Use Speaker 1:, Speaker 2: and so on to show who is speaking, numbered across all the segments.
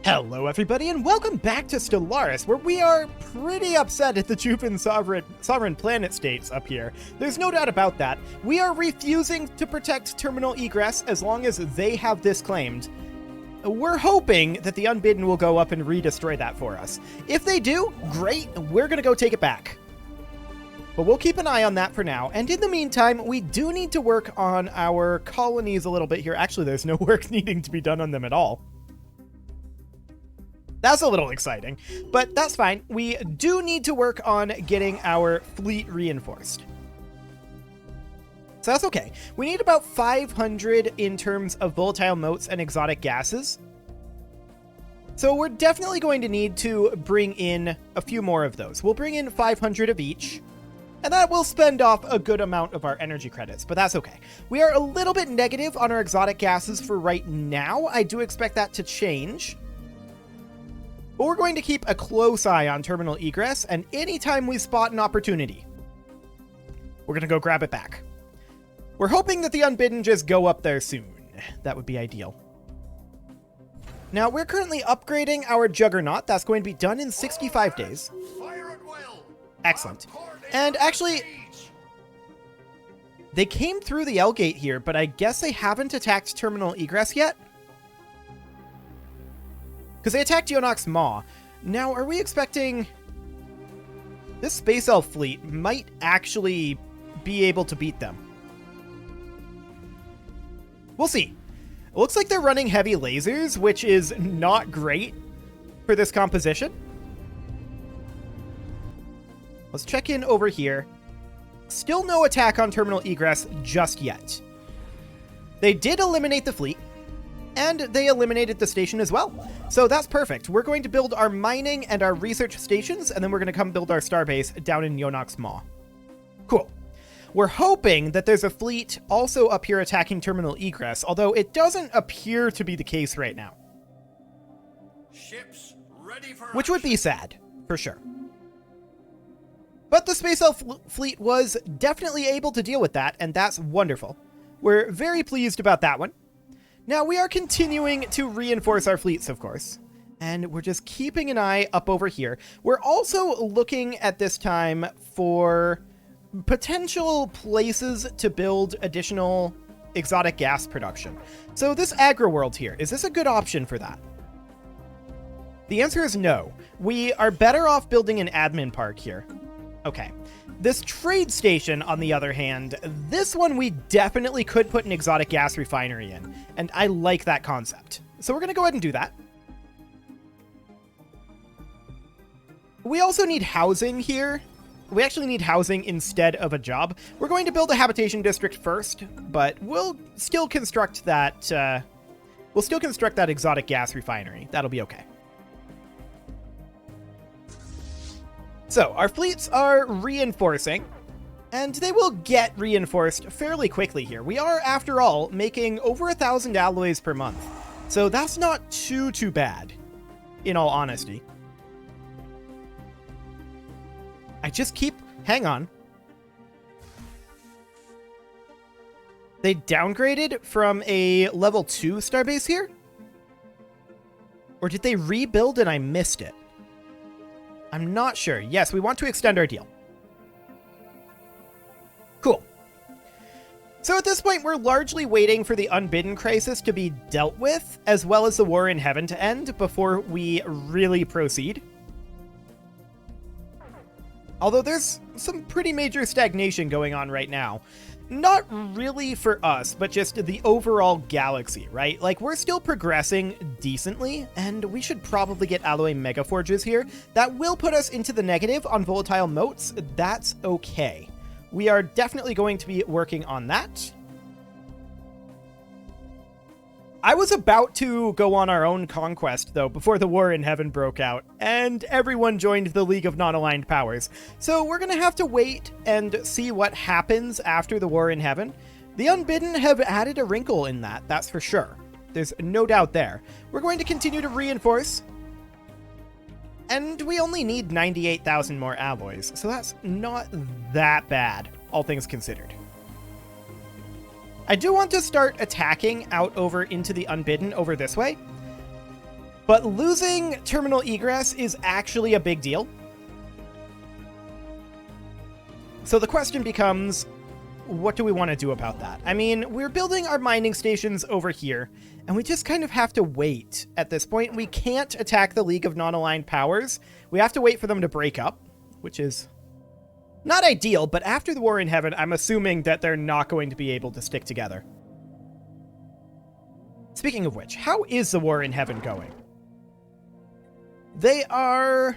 Speaker 1: Hello everybody and welcome back to Stellaris, where we are pretty upset at the Juvan sovereign planet states up here. There's no doubt about that. We are refusing to protect terminal egress as long as they have this claimed. We're hoping that the Unbidden will go up and redestroy that for us. If they do, great, we're gonna go take it back. But we'll keep an eye on that for now, and in the meantime, we do need to work on our colonies a little bit here. Actually, there's no work needing to be done on them at all. That's a little exciting, but that's fine. We do need to work on getting our fleet reinforced. So that's okay. We need about 500 in terms of volatile motes and exotic gases. So we're definitely going to need to bring in a few more of those. We'll bring in 500 of each, and that will spend off a good amount of our energy credits, but that's okay. We are a little bit negative on our exotic gases for right now. I do expect that to change. But we're going to keep a close eye on terminal egress, and anytime we spot an opportunity, we're going to go grab it back. We're hoping that the Unbidden just go up there soon. That would be ideal. Now, we're currently upgrading our Juggernaut. That's going to be done in 65 days. Excellent. And actually, they came through the L gate here, but I guess they haven't attacked terminal egress yet. Because they attacked Yonox Maw. Now, are we expecting... This Space Elf fleet might actually be able to beat them. We'll see. It looks like they're running heavy lasers, which is not great for this composition. Let's check in over here. Still no attack on terminal egress just yet. They did eliminate the fleet, and they eliminated the station as well. So that's perfect. We're going to build our mining and our research stations, and then we're going to come build our starbase down in Yonox Maw. Cool. We're hoping that there's a fleet also up here attacking terminal egress, although it doesn't appear to be the case right now.
Speaker 2: Ships ready for
Speaker 1: which would be sad, for sure. But the Space Elf fleet was definitely able to deal with that, and that's wonderful. We're very pleased about that one. Now, we are continuing to reinforce our fleets, of course, and we're just keeping an eye up over here. We're also looking at this time for potential places to build additional exotic gas production. So this agri-world here, is this a good option for that? The answer is no. We are better off building an admin park here. Okay. This trade station, on the other hand, this one we definitely could put an exotic gas refinery in, and I like that concept. So we're going to go ahead and do that. We also need housing here. We actually need housing instead of a job. We're going to build a habitation district first, but we'll still construct that, exotic gas refinery. That'll be okay. So, our fleets are reinforcing, and they will get reinforced fairly quickly here. We are, after all, making over 1,000 alloys per month, so that's not too bad, in all honesty. Hang on. They downgraded from a level 2 starbase here? Or did they rebuild and I missed it? I'm not sure. Yes, we want to extend our deal. Cool. So at this point, we're largely waiting for the Unbidden crisis to be dealt with, as well as the War in Heaven to end before we really proceed. Although there's some pretty major stagnation going on right now. Not really for us, but just the overall galaxy, right? Like, we're still progressing decently, and we should probably get alloy megaforges here. That will put us into the negative on volatile motes. That's okay. We are definitely going to be working on that. I was about to go on our own conquest, though, before the War in Heaven broke out, and everyone joined the League of Non-Aligned Powers. So we're going to have to wait and see what happens after the War in Heaven. The Unbidden have added a wrinkle in that, that's for sure. There's no doubt there. We're going to continue to reinforce, and we only need 98,000 more alloys, so that's not that bad, all things considered. I do want to start attacking out over into the Unbidden over this way. But losing terminal egress is actually a big deal. So the question becomes, what do we want to do about that? I mean, we're building our mining stations over here, and we just kind of have to wait at this point. We can't attack the League of Non-Aligned Powers. We have to wait for them to break up, which is not ideal, but after the War in Heaven, I'm assuming that they're not going to be able to stick together. Speaking of which, how is the War in Heaven going? They are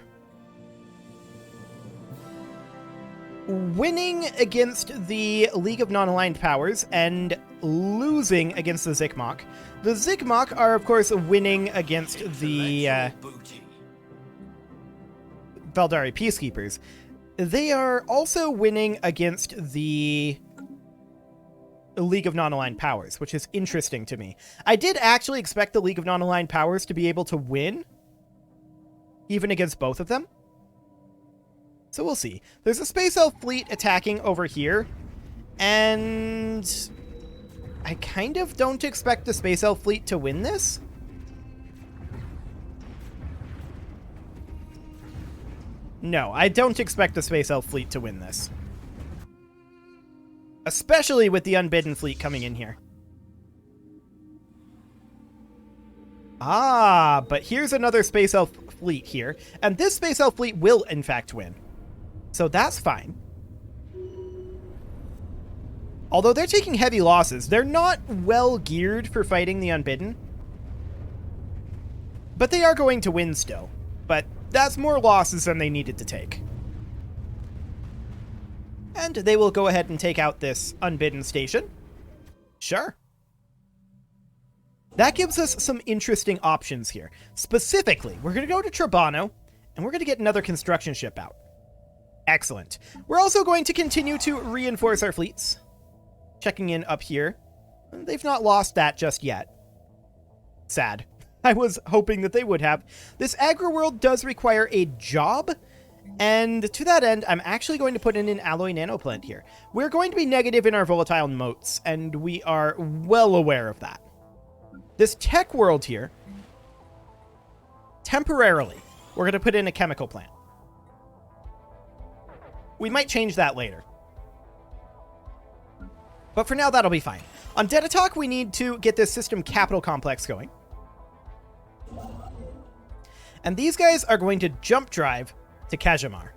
Speaker 1: winning against the League of Non-Aligned Powers and losing against the Zikmok. The Zikmok are, of course, winning against the Valdari Peacekeepers. They are also winning against the League of Non-Aligned Powers, which is interesting to me. I did actually expect the League of Non-Aligned Powers to be able to win, even against both of them. So we'll see. There's a Space Elf fleet attacking over here, and I kind of don't expect the Space Elf fleet to win this. No, I don't expect the Space Elf fleet to win this. Especially with the Unbidden fleet coming in here. Ah, but here's another Space Elf fleet here, and this Space Elf fleet will, in fact, win. So that's fine. Although they're taking heavy losses, they're not well geared for fighting the Unbidden. But they are going to win still. But that's more losses than they needed to take. And they will go ahead and take out this Unbidden station. Sure. That gives us some interesting options here. Specifically, we're going to go to Trabano, and we're going to get another construction ship out. Excellent. We're also going to continue to reinforce our fleets. Checking in up here. They've not lost that just yet. Sad. I was hoping that they would have. This agri-world does require a job, and to that end, I'm actually going to put in an alloy nanoplant here. We're going to be negative in our volatile motes, and we are well aware of that. This tech world here, temporarily, we're going to put in a chemical plant. We might change that later. But for now, that'll be fine. On Detatok, we need to get this system capital complex going. And these guys are going to jump drive to Kajamar.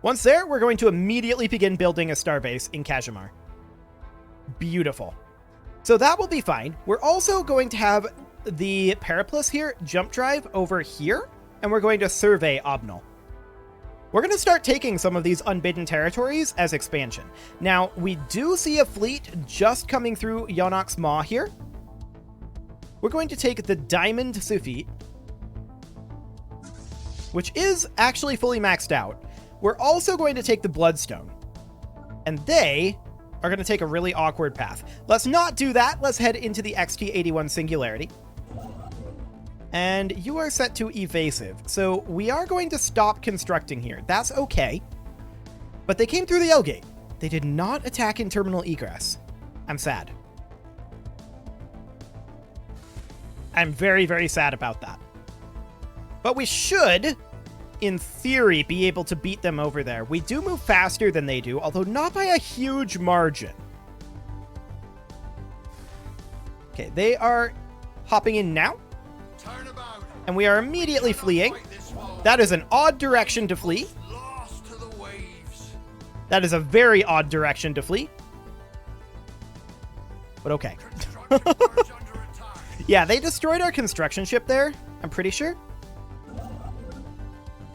Speaker 1: Once there, we're going to immediately begin building a starbase in Kajamar. Beautiful. So that will be fine. We're also going to have the Periplus here jump drive over here, and we're going to survey Obnal. We're going to start taking some of these unbidden territories as expansion. Now, we do see a fleet just coming through Yonox Maw here. We're going to take the Diamond Sufit, which is actually fully maxed out. We're also going to take the Bloodstone, and they are going to take a really awkward path. Let's not do that. Let's head into the XT-81 Singularity. And you are set to evasive. So we are going to stop constructing here. That's okay. But they came through the L-gate. They did not attack in terminal egress. I'm sad. I'm very, very sad about that. But we should, in theory, be able to beat them over there. We do move faster than they do, although not by a huge margin. Okay, they are hopping in now. And we are immediately fleeing. That is an odd direction to flee. That is a very odd direction to flee. But okay. Yeah, they destroyed our construction ship there, I'm pretty sure.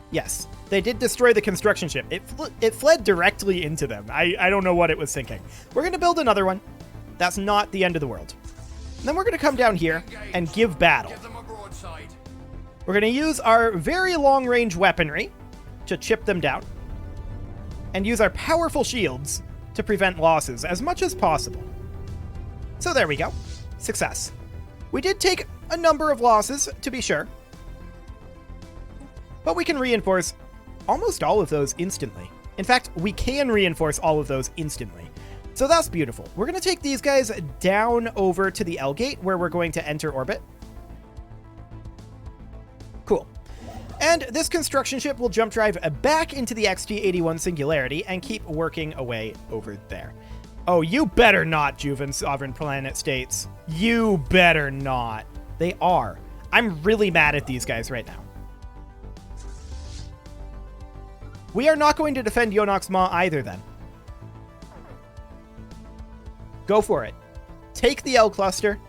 Speaker 1: Yes, they did destroy the construction ship. It fled directly into them. I don't know what it was thinking. We're going to build another one. That's not the end of the world. And then we're going to come down here and give battle. We're going to use our very long-range weaponry to chip them down, and use our powerful shields to prevent losses as much as possible. So there we go. Success. We did take a number of losses, to be sure, but we can reinforce almost all of those instantly. In fact, we can reinforce all of those instantly. So that's beautiful. We're going to take these guys down over to the L-gate, where we're going to enter orbit. And this construction ship will jump drive back into the XT-81 Singularity and keep working away over there. Oh, you better not, Juven Sovereign Planet States. You better not. They are. I'm really mad at these guys right now. We are not going to defend Yonox Maw either, then. Go for it. Take the L cluster.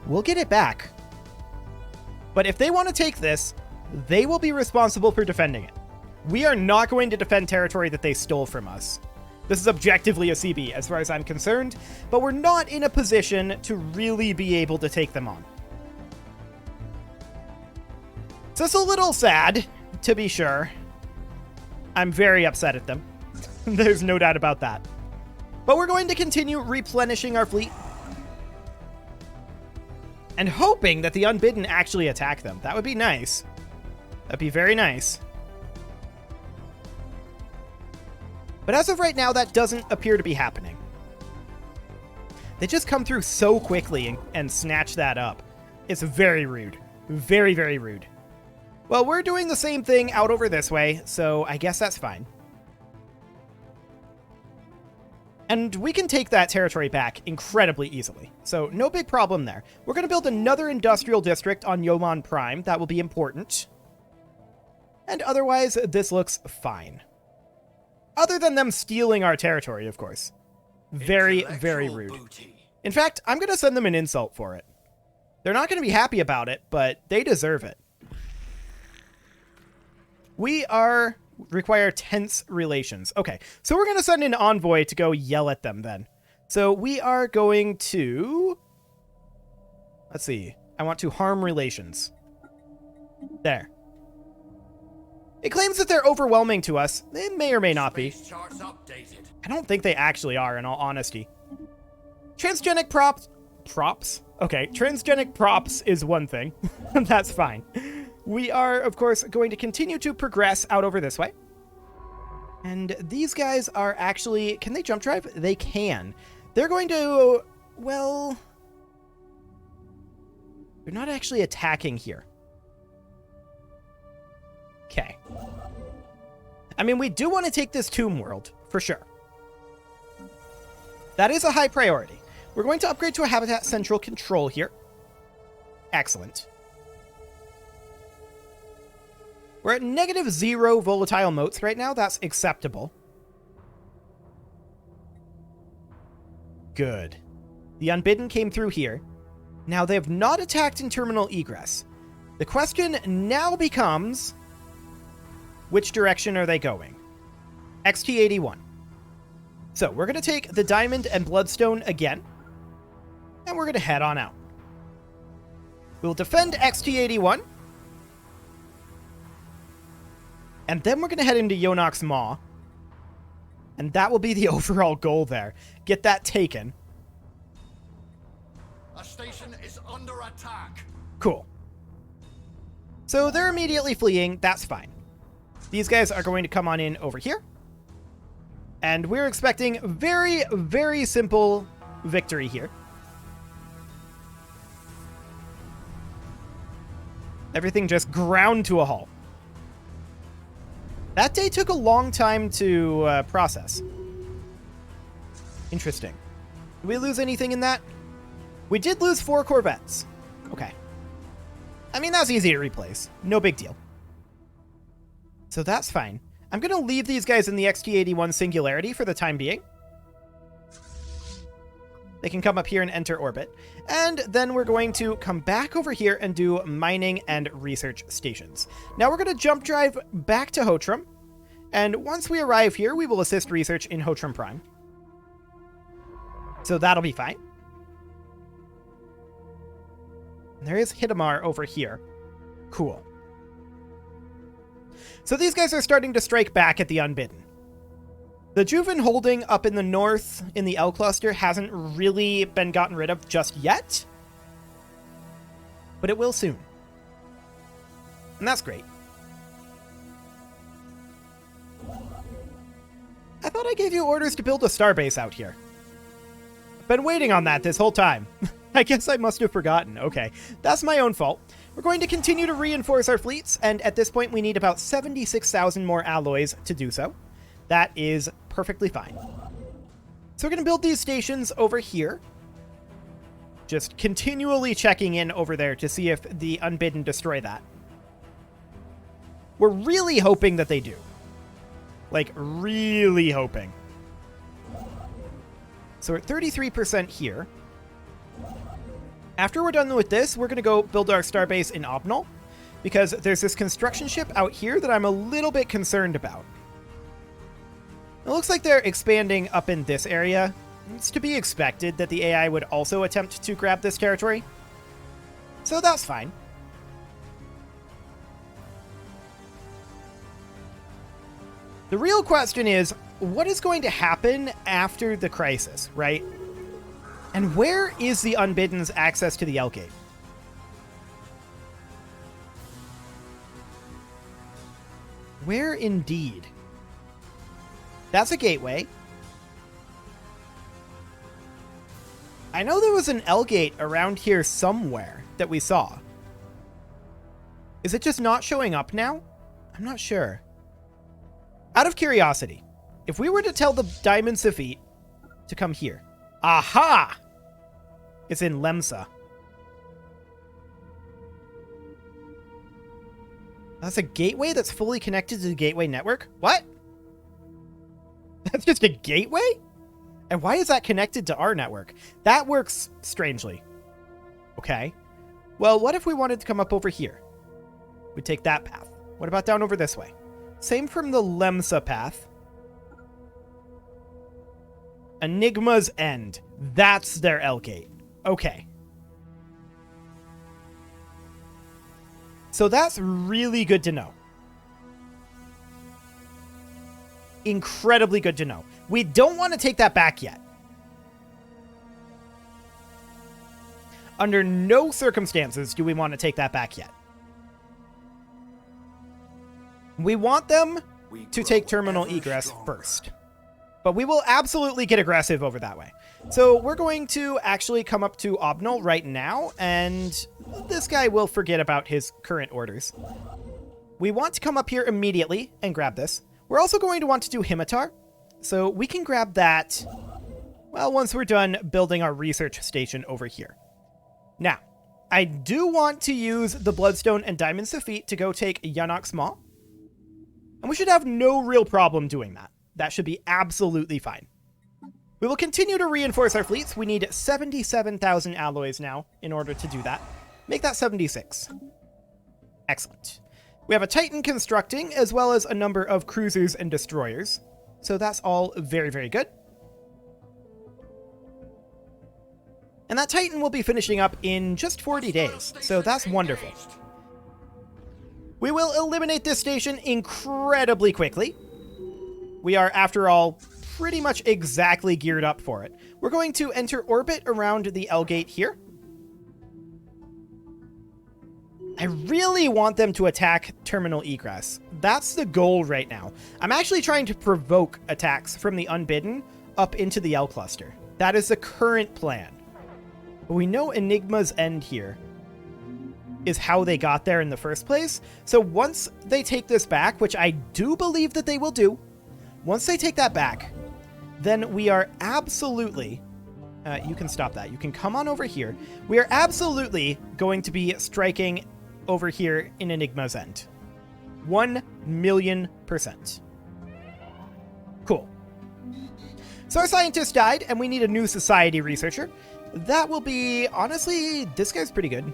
Speaker 1: We'll get it back. But if they want to take this, they will be responsible for defending it. We are not going to defend territory that they stole from us. This is objectively a CB as far as I'm concerned, but we're not in a position to really be able to take them on. So it's a little sad, to be sure. I'm very upset at them. There's no doubt about that. But we're going to continue replenishing our fleet and hoping that the Unbidden actually attack them. That would be nice. That'd be very nice. But as of right now, that doesn't appear to be happening. They just come through so quickly and snatch that up. It's very rude. Very, very rude. Well, we're doing the same thing out over this way, so I guess that's fine. And we can take that territory back incredibly easily, so no big problem there. We're going to build another industrial district on Yoman Prime. That will be important. And otherwise, this looks fine. Other than them stealing our territory, of course. Very, very rude. In fact, I'm going to send them an insult for it. They're not going to be happy about it, but they deserve it. We require tense relations. Okay, so we're going to send an envoy to go yell at them then. So we are going to... Let's see. I want to harm relations. There. It claims that they're overwhelming to us. They may or may not be. I don't think they actually are, in all honesty. Transgenic props? Props? Okay, transgenic props is one thing. That's fine. We are, of course, going to continue to progress out over this way. And these guys are actually... Can they jump drive? They can. They're going to... Well... They're not actually attacking here. Okay. I mean, we do want to take this tomb world, for sure. That is a high priority. We're going to upgrade to a habitat central control here. Excellent. We're at -0 volatile motes right now. That's acceptable. Good. The Unbidden came through here. Now, they have not attacked in terminal egress. The question now becomes... Which direction are they going? XT-81. So, we're going to take the Diamond and Bloodstone again. And we're going to head on out. We'll defend XT-81. And then we're going to head into Yonox Maw. And that will be the overall goal there. Get that taken.
Speaker 2: Our station is under attack.
Speaker 1: Cool. So they're immediately fleeing. That's fine. These guys are going to come on in over here. And we're expecting very, very simple victory here. Everything just ground to a halt. That day took a long time to process. Interesting. Did we lose anything in that? We did lose 4 corvettes. Okay. I mean, that's easy to replace. No big deal. So that's fine. I'm going to leave these guys in the XT-81 Singularity for the time being. They can come up here and enter orbit. And then we're going to come back over here and do mining and research stations. Now we're going to jump drive back to Hotram. And once we arrive here, we will assist research in Hotram Prime. So that'll be fine. And there is Hidamar over here. Cool. So these guys are starting to strike back at the Unbidden. The Juven holding up in the north in the L cluster hasn't really been gotten rid of just yet. But it will soon. And that's great. I thought I gave you orders to build a starbase out here. I've been waiting on that this whole time. I guess I must have forgotten. Okay, that's my own fault. We're going to continue to reinforce our fleets, and at this point we need about 76,000 more alloys to do so. That is perfectly fine. So we're going to build these stations over here. Just continually checking in over there to see if the Unbidden destroy that. We're really hoping that they do. Like, really hoping. So we're at 33% here. After we're done with this, we're going to go build our starbase in Obnal, because there's this construction ship out here that I'm a little bit concerned about. It looks like they're expanding up in this area. It's to be expected that the AI would also attempt to grab this territory. So that's fine. The real question is, what is going to happen after the crisis, right? And where is the Unbidden's access to the L-Gate? Where indeed? That's a gateway. I know there was an L-Gate around here somewhere that we saw. Is it just not showing up now? I'm not sure. Out of curiosity, if we were to tell the Diamond Safit to come here. Aha! It's in Lemsa. That's a gateway that's fully connected to the gateway network? What? That's just a gateway? And why is that connected to our network? That works strangely. Okay. Well, what if we wanted to come up over here? We'd take that path. What about down over this way? Same from the Lemsa path. Enigma's End. That's their L-Gate. Okay. So that's really good to know. Incredibly good to know. We don't want to take that back yet. Under no circumstances do we want to take that back yet. We want them to take terminal egress first. But we will absolutely get aggressive over that way. So we're going to actually come up to Obnal right now, and this guy will forget about his current orders. We want to come up here immediately and grab this. We're also going to want to do Himitar, so we can grab that, well, once we're done building our research station over here. Now, I do want to use the Bloodstone and Diamond Safit to go take Yanox Maw, and we should have no real problem doing that. That should be absolutely fine. We will continue to reinforce our fleets. We need 77,000 alloys now in order to do that. Make that 76. Excellent. We have a Titan constructing, as well as a number of cruisers and destroyers. So that's all very, very good. And that Titan will be finishing up in just 40 days. So that's wonderful. We will eliminate this station incredibly quickly. We are, after all, pretty much exactly geared up for it. We're going to enter orbit around the L-Gate here. I really want them to attack terminal egress. That's the goal right now. I'm actually trying to provoke attacks from the Unbidden up into the L cluster. That is the current plan. But we know Enigma's End here is how they got there in the first place. So once they take this back, which I do believe that they will do, once they take that back, then we are absolutely... you can stop that. You can come on over here. We are absolutely going to be striking over here in Enigma's End. 1,000,000%. Cool. So our scientist died, and we need a new society researcher. That will be... honestly, this guy's pretty good.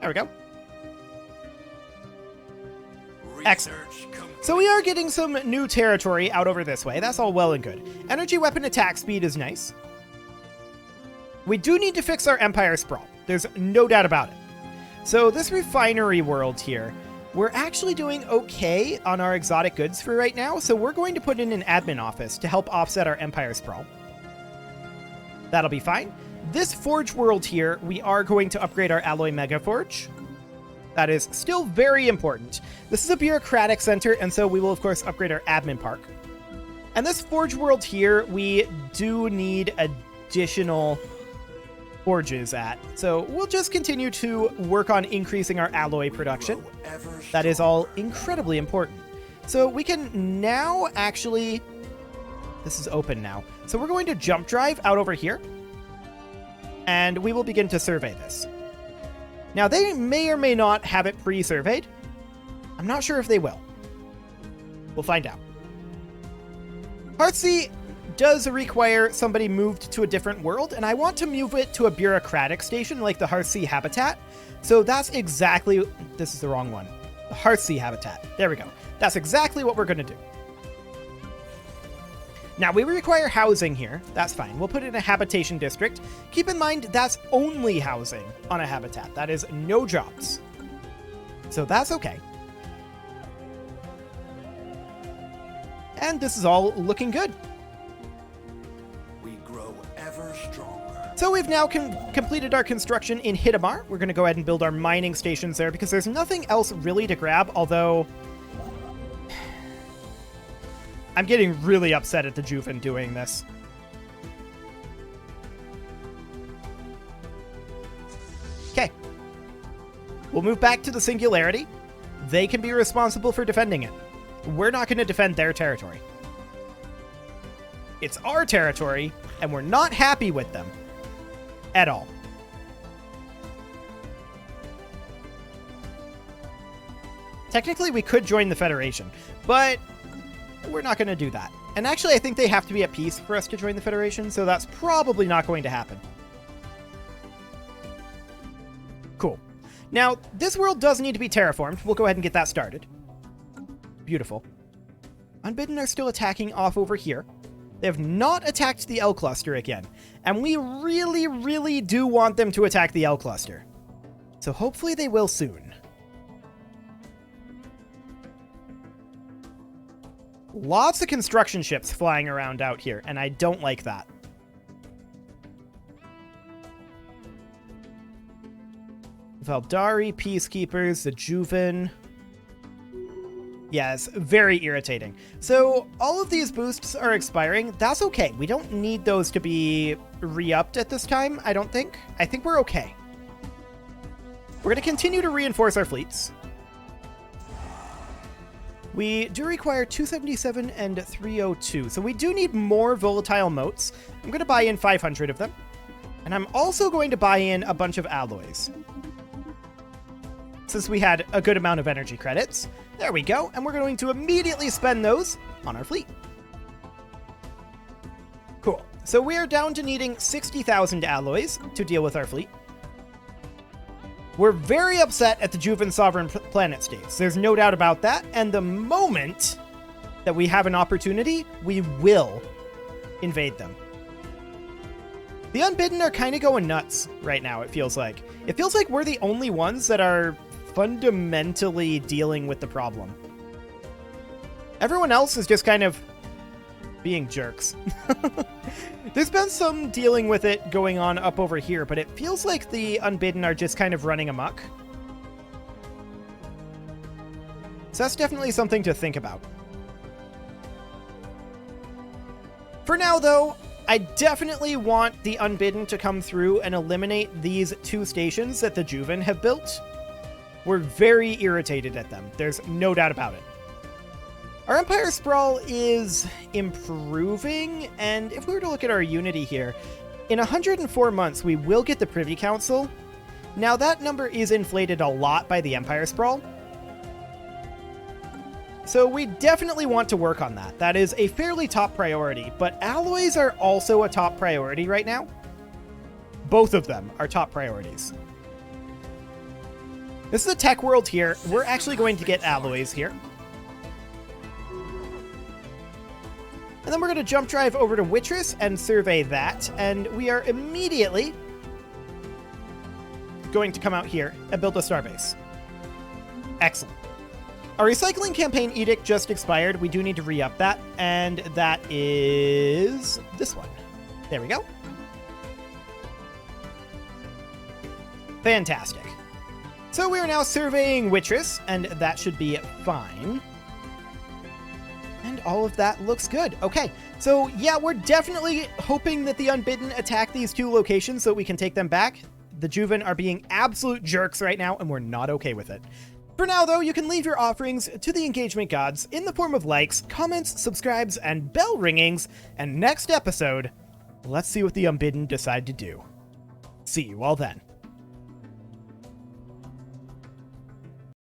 Speaker 1: There we go. Excellent. So we are getting some new territory out over this way. That's all well and good. Energy weapon attack speed is nice. We do need to fix our Empire sprawl. There's no doubt about it. So this refinery world here, we're actually doing okay on our exotic goods for right now. So we're going to put in an admin office to help offset our Empire sprawl. That'll be fine. This forge world here, we are going to upgrade our alloy mega forge. That is still very important. This is a bureaucratic center, and so we will, of course, upgrade our admin park. And this forge world here, we do need additional forges at. So we'll just continue to work on increasing our alloy production. That is all incredibly important. So we can now actually... This is open now. So we're going to jump drive out over here. And we will begin to survey this. Now, they may or may not have it pre-surveyed. I'm not sure if they will. We'll find out. Hearthsea does require somebody moved to a different world, and I want to move it to a bureaucratic station like the Hearthsea habitat. So that's exactly... This is the wrong one. The Hearthsea habitat. There we go. That's exactly what we're going to do. Now, we require housing here. That's fine. We'll put it in a habitation district. Keep in mind, that's only housing on a habitat. That is no jobs. So that's okay. And this is all looking good.
Speaker 2: We grow ever stronger.
Speaker 1: So we've now completed our construction in Hidamar. We're going to go ahead and build our mining stations there because there's nothing else really to grab, although... I'm getting really upset at the Juven doing this. Okay. We'll move back to the Singularity. They can be responsible for defending it. We're not going to defend their territory. It's our territory, and we're not happy with them. At all. Technically, we could join the Federation, but... we're not going to do that. And actually, I think they have to be at peace for us to join the Federation, so that's probably not going to happen. Cool. Now, this world does need to be terraformed. We'll go ahead and get that started. Beautiful. Unbidden are still attacking off over here. They have not attacked the L cluster again. And we really, really do want them to attack the L cluster. So hopefully they will soon. Lots of construction ships flying around out here, and I don't like that. Valdari, Peacekeepers, the Juven. Yes, very irritating. So all of these boosts are expiring. That's okay. We don't need those to be re-upped at this time, I don't think. I think we're okay. We're going to continue to reinforce our fleets. We do require 277 and 302, so we do need more volatile motes. I'm going to buy in 500 of them. And I'm also going to buy in a bunch of alloys. Since we had a good amount of energy credits. There we go, and we're going to immediately spend those on our fleet. Cool. So we are down to needing 60,000 alloys to deal with our fleet. We're very upset at the Juven sovereign planet states. There's no doubt about that. And the moment that we have an opportunity, we will invade them. The Unbidden are kind of going nuts right now, it feels like. It feels like we're the only ones that are fundamentally dealing with the problem. Everyone else is just kind of being jerks. There's been some dealing with it going on up over here, but it feels like the Unbidden are just kind of running amok. So that's definitely something to think about. For now, though, I definitely want the Unbidden to come through and eliminate these two stations that the Juven have built. We're very irritated at them. There's no doubt about it. Our Empire Sprawl is improving, and if we were to look at our unity here, in 104 months, we will get the Privy Council. Now, that number is inflated a lot by the Empire Sprawl. So we definitely want to work on that. That is a fairly top priority, but alloys are also a top priority right now. Both of them are top priorities. This is a tech world here. We're actually going to get alloys here. And then we're going to jump drive over to Wittress and survey that. And we are immediately going to come out here and build a starbase. Excellent. Our recycling campaign edict just expired. We do need to re-up that. And that is this one. There we go. Fantastic. So we are now surveying Wittress, and that should be fine. And all of that looks good. Okay, so yeah, we're definitely hoping that the Unbidden attack these 2 locations so we can take them back. The Juven are being absolute jerks right now, and we're not okay with it. For now, though, you can leave your offerings to the engagement gods in the form of likes, comments, subscribes, and bell ringings, and next episode, let's see what the Unbidden decide to do. See you all then.